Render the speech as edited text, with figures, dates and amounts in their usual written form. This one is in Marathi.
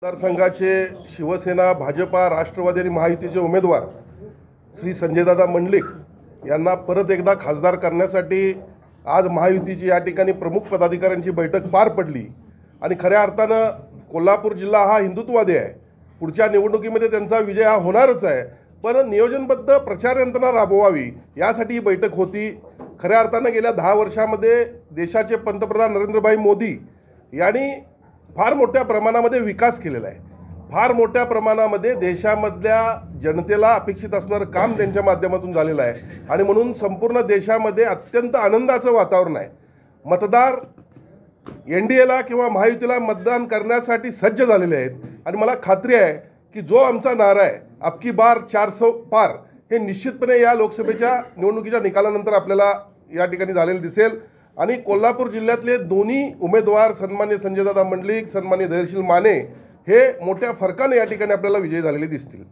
मतदारसंघाचे शिवसेना, भाजपा, राष्ट्रवादी आणि महायुतीचे उमेदवार श्री संजयदादा मंडलिक यांना परत एकदा खासदार करण्यासाठी आज महायुतीची या ठिकाणी प्रमुख पदाधिकाऱ्यांची बैठक पार पडली आणि खऱ्या अर्थानं कोल्हापूर जिल्हा हा हिंदुत्ववादी आहे। पुढच्या निवडणुकीमध्ये त्यांचा विजय हा होणारच आहे, पण नियोजनबद्ध प्रचार यंत्रणा राबवावी यासाठी ही बैठक होती। खऱ्या अर्थानं गेल्या 10 वर्षांमध्ये देशाचे पंतप्रधान नरेंद्रभाई मोदी यांनी फार मोठ्या प्रमाणामध्ये विकास केलेला आहे। फार मोठ्या प्रमाणामध्ये देशामधल्या जनतेला अपेक्षित असणारं काम त्यांच्या माध्यमातून झालेलं आहे आणि म्हणून संपूर्ण देशामध्ये अत्यंत आनंदाचं वातावरण आहे। मतदार एनडीएला किंवा महायुतीला मतदान करण्यासाठी सज्ज झालेले आहेत आणि मला खात्री आहे की जो आमचा नारा आहे अबकी बार 400 पार हे निश्चितपणे या लोकसभेच्या निवडणुकीच्या निकालानंतर आपल्याला या ठिकाणी झालेलं दिसेल आणि कोल्हापूर जिल्ह्यातले दोन्ही उमेदवार सन्माननीय संजयदादा मंडलिक, सन्माननीय धैर्यशील माने हे मोठ्या फरकाने या ठिकाणी आपल्याला विजयी झालेले दिसतील।